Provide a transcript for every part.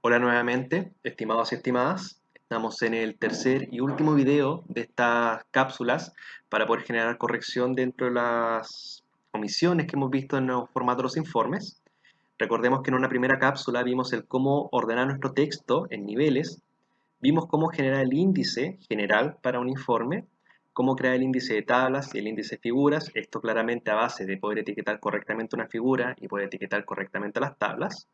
Hola nuevamente, estimados y estimadas. Estamos en el tercer y último video de estas cápsulas para poder generar corrección dentro de las omisiones que hemos visto en el formato de los informes. Recordemos que en una primera cápsula vimos el cómo ordenar nuestro texto en niveles, vimos cómo generar el índice general para un informe, cómo crear el índice de tablas y el índice de figuras, esto claramente a base de poder etiquetar correctamente una figura y poder etiquetar correctamente las tablas.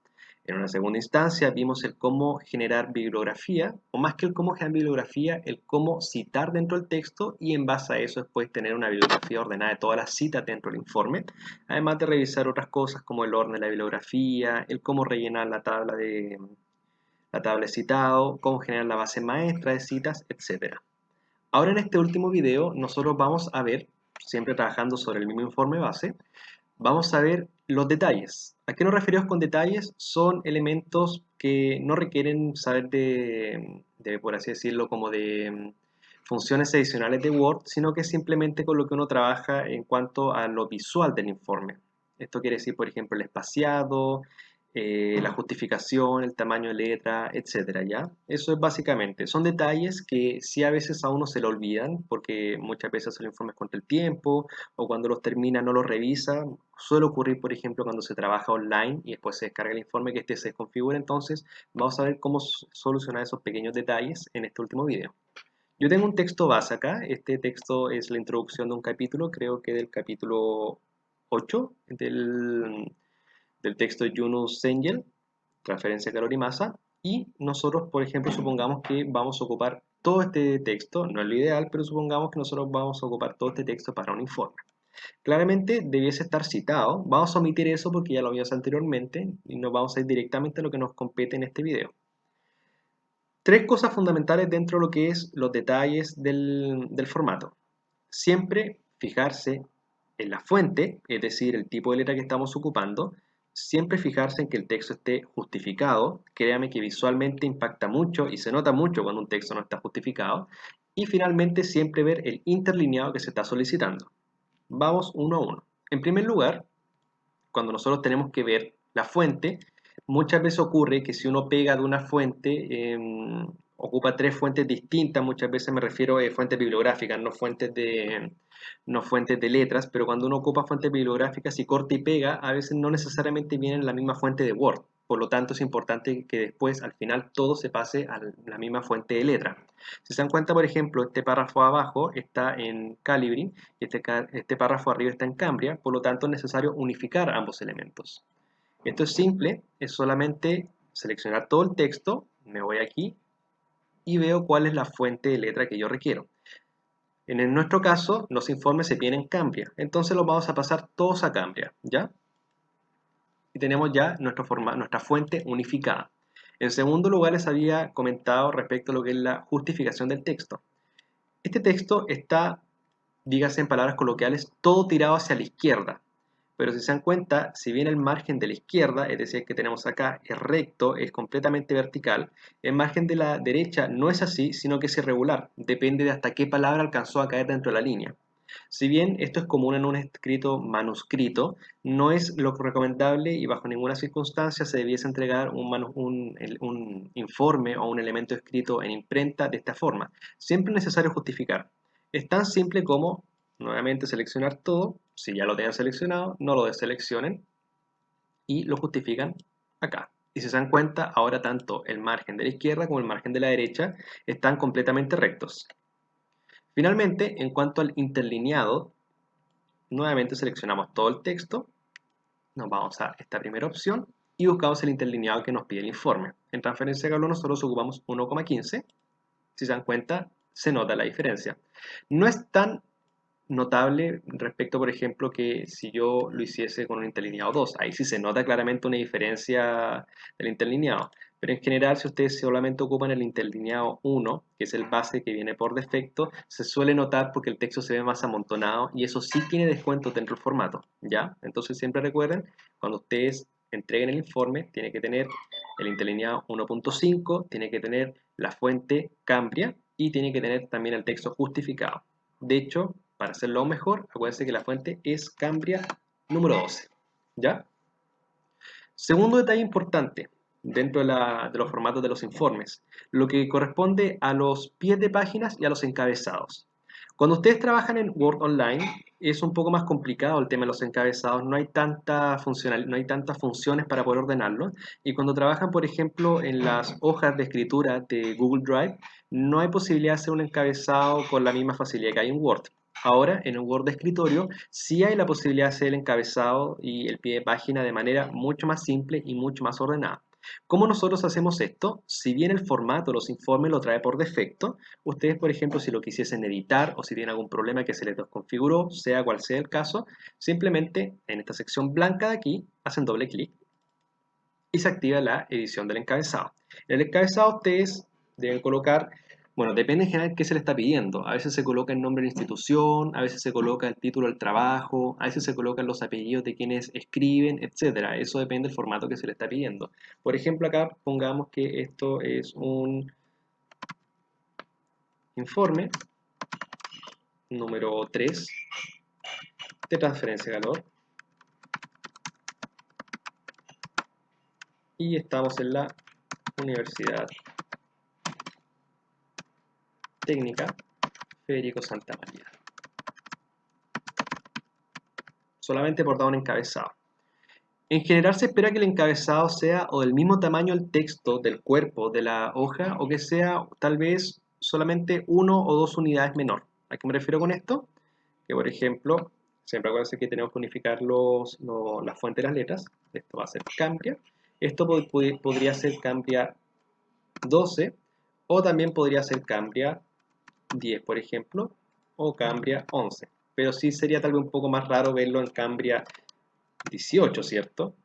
En una segunda instancia vimos el cómo generar bibliografía, o más que el cómo generar bibliografía, el cómo citar dentro del texto y en base a eso después tener una bibliografía ordenada de todas las citas dentro del informe, además de revisar otras cosas como el orden de la bibliografía, el cómo rellenar la tabla de citado, cómo generar la base maestra de citas, etc. Ahora en este último video nosotros vamos a ver, siempre trabajando sobre el mismo informe base, vamos a ver los detalles. ¿A qué nos referimos con detalles? Son elementos que no requieren saber por así decirlo, como de funciones adicionales de Word, sino que simplemente con lo que uno trabaja en cuanto a lo visual del informe. Esto quiere decir, por ejemplo, el espaciado, la justificación, el tamaño de letra, etcétera, ¿ya? Eso es básicamente. Son detalles que sí a veces a uno se le olvidan, porque muchas veces el informe es contra el tiempo, o cuando los termina no los revisa. Suele ocurrir, por ejemplo, cuando se trabaja online y después se descarga el informe que este se desconfigura. Entonces, vamos a ver cómo solucionar esos pequeños detalles en este último video. Yo tengo un texto base acá. Este texto es la introducción de un capítulo, creo que del capítulo 8 del texto de Yunus Engel, transferencia de calor y masa. Y nosotros, por ejemplo, supongamos que vamos a ocupar todo este texto, no es lo ideal, pero supongamos que nosotros vamos a ocupar todo este texto para un informe. Claramente debiese estar citado. Vamos a omitir eso porque ya lo vimos anteriormente y nos vamos a ir directamente a lo que nos compete en este video. Tres cosas fundamentales dentro de lo que es los detalles del formato. Siempre fijarse en la fuente, es decir, el tipo de letra que estamos ocupando. Siempre fijarse en que el texto esté justificado. Créame que visualmente impacta mucho y se nota mucho cuando un texto no está justificado. Y finalmente siempre ver el interlineado que se está solicitando. Vamos uno a uno. En primer lugar, cuando nosotros tenemos que ver la fuente, muchas veces ocurre que si uno pega de una fuente, ocupa tres fuentes distintas, muchas veces me refiero a fuentes bibliográficas, no fuentes de letras, pero cuando uno ocupa fuentes bibliográficas y corta y pega, a veces no necesariamente vienen en la misma fuente de Word. Por lo tanto, es importante que después, al final, todo se pase a la misma fuente de letra. Si se dan cuenta, por ejemplo, este párrafo abajo está en Calibri y este párrafo arriba está en Cambria, por lo tanto es necesario unificar ambos elementos. Esto es simple, es solamente seleccionar todo el texto, me voy aquí y veo cuál es la fuente de letra que yo requiero. En nuestro caso, los informes se tienen en Cambria, entonces los vamos a pasar todos a Cambria, ¿ya? Y tenemos ya nuestra fuente unificada. En segundo lugar, les había comentado respecto a lo que es la justificación del texto. Este texto está, dígase en palabras coloquiales, todo tirado hacia la izquierda. Pero si se dan cuenta, si bien el margen de la izquierda, es decir, que tenemos acá, es recto, es completamente vertical, el margen de la derecha no es así, sino que es irregular. Depende de hasta qué palabra alcanzó a caer dentro de la línea. Si bien esto es común en un escrito manuscrito, no es lo recomendable y bajo ninguna circunstancia se debiese entregar un informe o un elemento escrito en imprenta de esta forma. Siempre es necesario justificar. Es tan simple como, nuevamente, seleccionar todo. Si ya lo tienen seleccionado, no lo deseleccionen y lo justifican acá. Y si se dan cuenta, ahora tanto el margen de la izquierda como el margen de la derecha están completamente rectos. Finalmente, en cuanto al interlineado, nuevamente seleccionamos todo el texto, nos vamos a esta primera opción y buscamos el interlineado que nos pide el informe. En transferencia de calor nosotros ocupamos 1,15. Si se dan cuenta, se nota la diferencia. No es tan notable respecto, por ejemplo, que si yo lo hiciese con un interlineado 2. Ahí sí se nota claramente una diferencia del interlineado. Pero en general, si ustedes solamente ocupan el interlineado 1, que es el base que viene por defecto, se suele notar porque el texto se ve más amontonado y eso sí tiene descuento dentro del formato, ¿ya? Entonces siempre recuerden, cuando ustedes entreguen el informe, tiene que tener el interlineado 1.5, tiene que tener la fuente Cambria y tiene que tener también el texto justificado. De hecho, para hacerlo aún mejor, acuérdense que la fuente es Cambria número 12, ¿ya? Segundo detalle importante. dentro de los formatos de los informes, lo que corresponde a los pies de páginas y a los encabezados. Cuando ustedes trabajan en Word Online, es un poco más complicado el tema de los encabezados, no hay no hay tantas funciones para poder ordenarlo. Y cuando trabajan, por ejemplo, en las hojas de escritura de Google Drive, no hay posibilidad de hacer un encabezado con la misma facilidad que hay en Word. Ahora, en un Word de escritorio, sí hay la posibilidad de hacer el encabezado y el pie de página de manera mucho más simple y mucho más ordenada. ¿Cómo nosotros hacemos esto? Si bien el formato, los informes lo trae por defecto, ustedes, por ejemplo, si lo quisiesen editar o si tienen algún problema que se les desconfiguró, sea cual sea el caso, simplemente en esta sección blanca de aquí hacen doble clic y se activa la edición del encabezado. En el encabezado ustedes deben colocar, bueno, depende en general qué se le está pidiendo. A veces se coloca el nombre de la institución, a veces se coloca el título del trabajo, a veces se colocan los apellidos de quienes escriben, etcétera. Eso depende del formato que se le está pidiendo. Por ejemplo, acá pongamos que esto es un informe número 3 de transferencia de calor y estamos en la Universidad Técnica Federico Santa María. Solamente por dar un encabezado. En general se espera que el encabezado sea o del mismo tamaño el texto del cuerpo de la hoja o que sea tal vez solamente 1 o 2 unidades menor. ¿A qué me refiero con esto? Que por ejemplo, siempre acuérdense que tenemos que unificar la fuente de las letras. Esto va a ser Cambria. Esto podría ser Cambria 12 o también podría ser Cambria 10, por ejemplo, o Cambria 11. Pero sí sería tal vez un poco más raro verlo en Cambria 18, ¿cierto?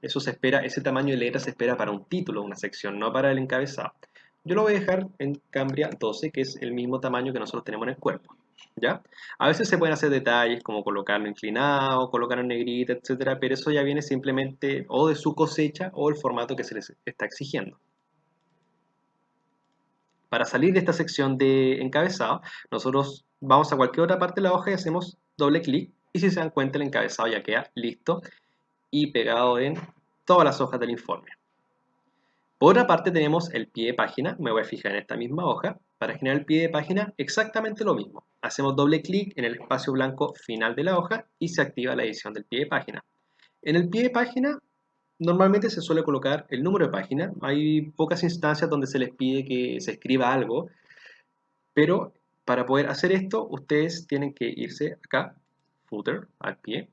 Eso se espera, ese tamaño de letra se espera para un título, una sección, no para el encabezado. Yo lo voy a dejar en Cambria 12, que es el mismo tamaño que nosotros tenemos en el cuerpo. ¿Ya? A veces se pueden hacer detalles como colocarlo inclinado, colocarlo en negrita, etcétera, pero eso ya viene simplemente o de su cosecha o el formato que se les está exigiendo. Para salir de esta sección de encabezado, nosotros vamos a cualquier otra parte de la hoja y hacemos doble clic y si se dan cuenta el encabezado ya queda listo y pegado en todas las hojas del informe. Por otra parte tenemos el pie de página, me voy a fijar en esta misma hoja, para generar el pie de página exactamente lo mismo. Hacemos doble clic en el espacio blanco final de la hoja y se activa la edición del pie de página. En el pie de página normalmente se suele colocar el número de página, hay pocas instancias donde se les pide que se escriba algo, pero para poder hacer esto ustedes tienen que irse acá, footer, al pie,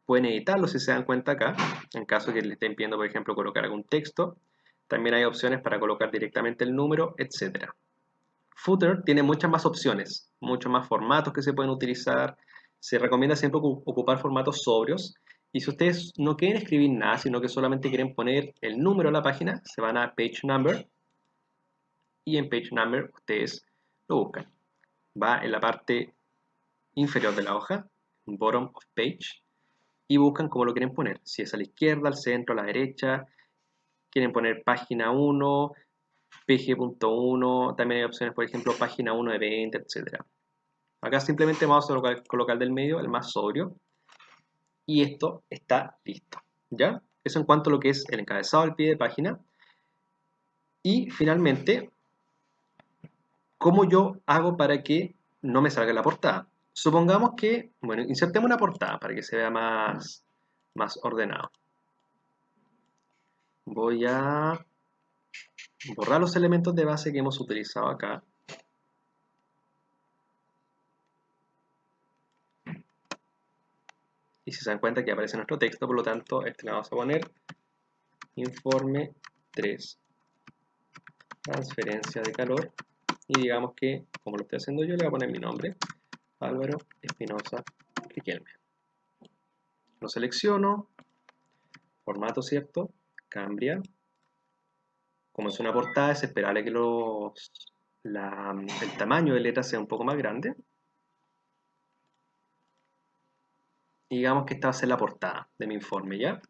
pueden editarlo si se dan cuenta acá, en caso que le estén pidiendo, por ejemplo, colocar algún texto. También hay opciones para colocar directamente el número, etc. Footer tiene muchas más opciones, muchos más formatos que se pueden utilizar. Se recomienda siempre ocupar formatos sobrios. Y si ustedes no quieren escribir nada, sino que solamente quieren poner el número a la página, se van a Page Number. Y en Page Number ustedes lo buscan. Va en la parte inferior de la hoja, Bottom of Page, y buscan cómo lo quieren poner, si es a la izquierda, al centro, a la derecha, quieren poner página 1, pg.1, también hay opciones, por ejemplo, página 1 de 20, etc. Acá simplemente vamos a colocar del medio el más sobrio y esto está listo, ¿ya? Eso en cuanto a lo que es el encabezado al pie de página. Y finalmente, ¿cómo yo hago para que no me salga la portada? Supongamos que, bueno, insertemos una portada para que se vea más ordenado. Voy a borrar los elementos de base que hemos utilizado acá. Y si se dan cuenta que aparece nuestro texto, por lo tanto, este le vamos a poner informe 3, transferencia de calor. Y digamos que, como lo estoy haciendo yo, le voy a poner mi nombre, Álvaro Espinosa Riquelme. Lo selecciono, formato, ¿cierto? Cambia. Como es una portada, es esperable que el tamaño de letra sea un poco más grande. Y digamos que esta va a ser la portada de mi informe, ¿ya?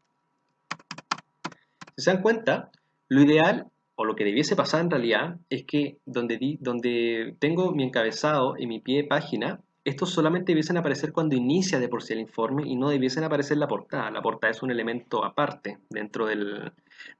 Si se dan cuenta, lo ideal, o lo que debiese pasar en realidad, es que donde tengo mi encabezado y mi pie de página, estos solamente debiesen aparecer cuando inicia de por sí el informe y no debiesen aparecer en la portada. La portada es un elemento aparte dentro de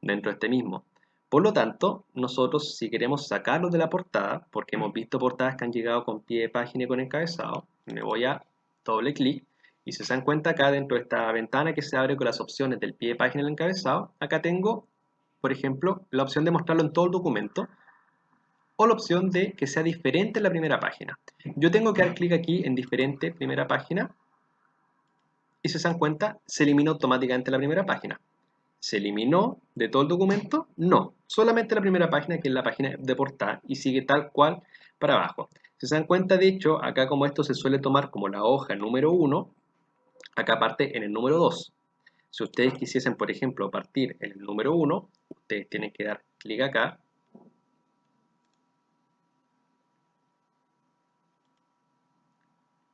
este mismo. Por lo tanto, nosotros si queremos sacarlos de la portada, porque hemos visto portadas que han llegado con pie de página y con encabezado, me voy a doble clic y si se dan cuenta acá dentro de esta ventana que se abre con las opciones del pie de página y el encabezado, acá tengo, por ejemplo, la opción de mostrarlo en todo el documento o la opción de que sea diferente en la primera página. Yo tengo que dar clic aquí en diferente primera página y si se dan cuenta, se elimina automáticamente la primera página. ¿Se eliminó de todo el documento? No, solamente la primera página, que es la página de portada, y sigue tal cual para abajo. Si se dan cuenta, de hecho, acá como esto se suele tomar como la hoja número 1, acá parte en el número 2. Si ustedes quisiesen, por ejemplo, partir en el número 1, ustedes tienen que dar clic acá,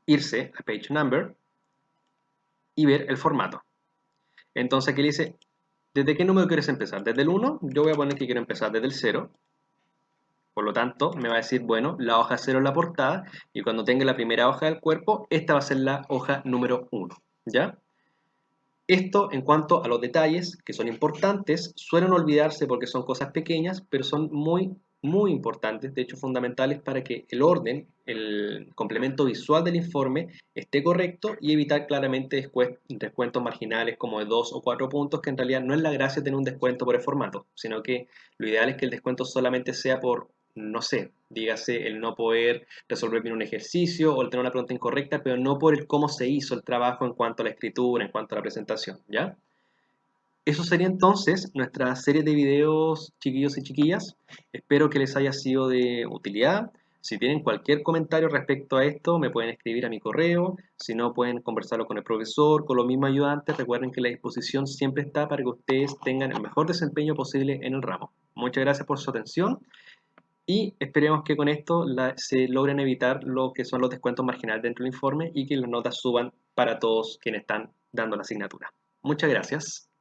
irse a Page Number y ver el formato. Entonces aquí le dice, ¿desde qué número quieres empezar? ¿Desde el 1? Yo voy a poner que quiero empezar desde el 0. Por lo tanto, me va a decir, bueno, la hoja 0 es la portada y cuando tenga la primera hoja del cuerpo, esta va a ser la hoja número 1. ¿Ya? Esto en cuanto a los detalles, que son importantes, suelen olvidarse porque son cosas pequeñas, pero son muy, muy importantes, de hecho fundamentales para que el orden, el complemento visual del informe esté correcto y evitar claramente descuentos marginales como de 2 o 4 puntos, que en realidad no es la gracia tener un descuento por el formato, sino que lo ideal es que el descuento solamente sea por, no sé, dígase el no poder resolver bien un ejercicio o el tener una pregunta incorrecta, pero no por el cómo se hizo el trabajo en cuanto a la escritura, en cuanto a la presentación, ¿ya? Eso sería entonces nuestra serie de videos, chiquillos y chiquillas. Espero que les haya sido de utilidad. Si tienen cualquier comentario respecto a esto, me pueden escribir a mi correo. Si no, pueden conversarlo con el profesor, con los mismos ayudantes. Recuerden que la disposición siempre está para que ustedes tengan el mejor desempeño posible en el ramo. Muchas gracias por su atención y esperemos que con esto se logren evitar lo que son los descuentos marginales dentro del informe y que las notas suban para todos quienes están dando la asignatura. Muchas gracias.